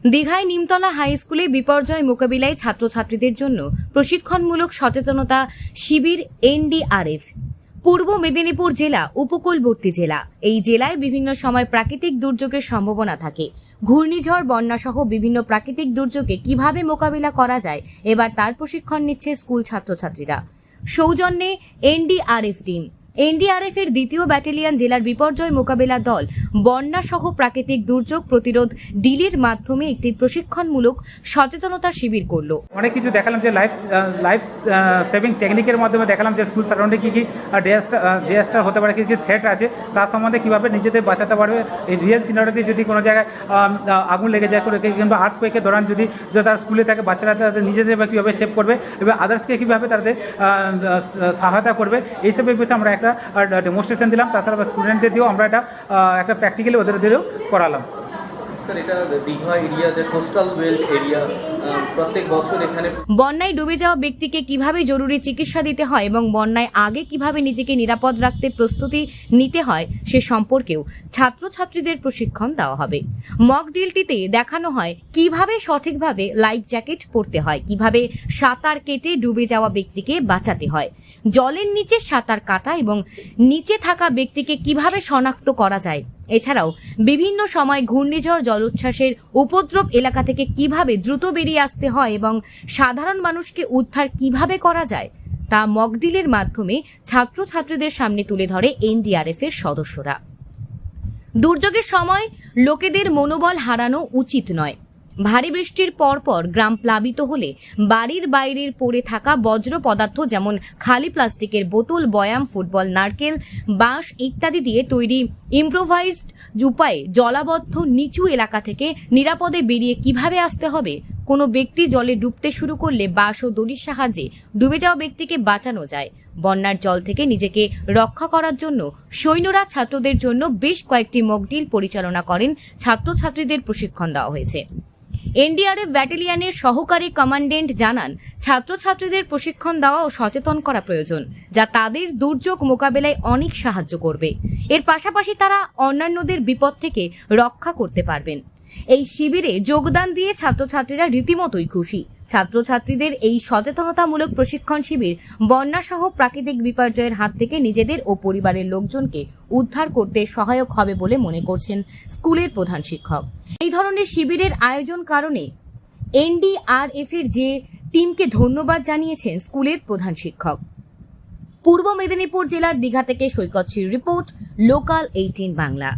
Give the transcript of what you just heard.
দীঘায় নিমতলা হাই স্কুলে বিপর্যয় মোকাবিলায় ছাত্রছাত্রীদের জন্য প্রশিক্ষণমূলক সচেতনতা শিবির এনডিআরএফ। পূর্ব মেদিনীপুর জেলা উপকূলবর্তী জেলা। এই জেলায় বিভিন্ন সময় প্রাকৃতিক দুর্যোগের সম্ভাবনা থাকে। ঘূর্ণিঝড়, বন্যা সহ বিভিন্ন প্রাকৃতিক দুর্যোগে কিভাবে মোকাবিলা করা যায়, এবার তার প্রশিক্ষণ নিচ্ছে স্কুল ছাত্রছাত্রীরা। সৌজন্যে এনডিআরএফ টিম। এনডিআরএফ এর ২য় ব্যাটালিয়ন জেলার বিপর্যয় মোকাবিলা দল বন্যা সহ প্রাকৃতিক দুর্যোগ প্রতিরোধ ডিলের মাধ্যমে একটি প্রশিক্ষণমূলক সচেতনতা শিবির করলো। অনেক কিছু দেখালাম যে লাইফ সেভিং টেকনিকের মাধ্যমে দেখালাম যে স্কুল সারাউন্ডে কী কী ডিজাস্টার হতে পারে, কী কী থ্রেট আছে, তার সম্বন্ধে কীভাবে নিজেদের বাঁচাতে পারবে। এই রিয়েল সিনারিতে যদি কোনো জায়গায় আগুন লেগে যায় কিংবা আর্থকুয়েকে দৌড়ান যদি তার স্কুলে থাকে, বাচ্চারা তাদের নিজেদের কীভাবে সেভ করবে এবং আদার্সকে কীভাবে তাদের সহায়তা করবে, এইসবের বিষয়ে আমরা একটা ডেমনস্ট্রেশন দিলাম। তাছাড়া স্টুডেন্টদের দিয়েও আমরা একটা প্র্যাকটিক্যালি ওদের দিয়েও করালাম। স্যার, এটা দীঘা এরিয়া, যে কোস্টাল বেল্ট এরিয়া, প্রত্যেক বছর এখানে বন্যায় ডুবে যাওয়া ব্যক্তিকে কিভাবে জরুরি চিকিৎসা দিতে হয় এবং বন্যায় আগে কিভাবে নিজেকে নিরাপদ রাখতে প্রস্তুতি নিতে হয় সে সম্পর্কেও ছাত্রছাত্রীদের প্রশিক্ষণ দেওয়া হবে। মক ডিলটিতে দেখানো হয় কিভাবে সঠিকভাবে লাইফ জ্যাকেট পরতে হয়, কিভাবে সাঁতার কেটে ডুবে যাওয়া ব্যক্তিকে বাঁচাতে হয়, জলের নিচে সাঁতার কাটা এবং নিচে থাকা ব্যক্তিকে কিভাবে শনাক্ত করা যায়। এছাড়াও বিভিন্ন সময় ঘূর্ণিঝড়, জলোচ্ছ্বাসের উপদ্রব এলাকা থেকে কিভাবে দ্রুত বেরিয়ে আসতে হয় এবং সাধারণ মানুষকে উদ্ধার কিভাবে করা যায় তা মকডিলের মাধ্যমে ছাত্রছাত্রীদের সামনে তুলে ধরে এনডিআরএফ এর সদস্যরা। দুর্যোগের সময় লোকেদের মনোবল হারানো উচিত নয়। ভারী বৃষ্টির পরপর গ্রাম প্লাবিত হলে বাড়ির বাইরের পড়ে থাকা বজ্র পদার্থ যেমন খালি প্লাস্টিকের বোতল, বয়াম, ফুটবল, নারকেল, বাঁশ ইত্যাদি দিয়ে তৈরি ইম্প্রোভাইজড উপায়ে জলাবদ্ধ নিচু এলাকা থেকে নিরাপদে বেরিয়ে কিভাবে আসতে হবে। কোনো ব্যক্তি জলে ডুবতে শুরু করলে বাঁশ ও দড়ির সাহায্যে ডুবে যাওয়া ব্যক্তিকে বাঁচানো যায়। বন্যার জল থেকে নিজেকে রক্ষা করার জন্য সৈন্যরা ছাত্রদের জন্য বেশ কয়েকটি মকডিল পরিচালনা করেন। ছাত্রছাত্রীদের প্রশিক্ষণ দেওয়া হয়েছে। এনডিআরএফ ব্যাটালিয়নের সহকারী কমান্ডেন্ট জানান, ছাত্রছাত্রীদের প্রশিক্ষণ দেওয়া ও সচেতন করা প্রয়োজন, যা তাদের দুর্যোগ মোকাবেলায় অনেক সাহায্য করবে। এর পাশাপাশি তারা অন্যান্যদের বিপদ থেকে রক্ষা করতে পারবেন। এই শিবিরে যোগদান দিয়ে ছাত্রছাত্রীরা রীতিমতোই খুশি। ছাত্রছাত্রীদের এই সচেতনতামূলক প্রশিক্ষণ শিবির বন্যা সহ প্রাকৃতিক বিপর্যয়ের হাত থেকে নিজেদের ও পরিবারের লোকজনকে উদ্ধার করতে সহায়ক হবে বলে মনে করছেন স্কুলের প্রধান শিক্ষক। এই ধরনের শিবিরের আয়োজন কারণে এনডিআরএফ এর যে টিমকে ধন্যবাদ জানিয়েছেন স্কুলের প্রধান শিক্ষক। পূর্ব মেদিনীপুর জেলার দীঘা থেকে সৈকত সির রিপোর্ট, লোকাল 18 বাংলা।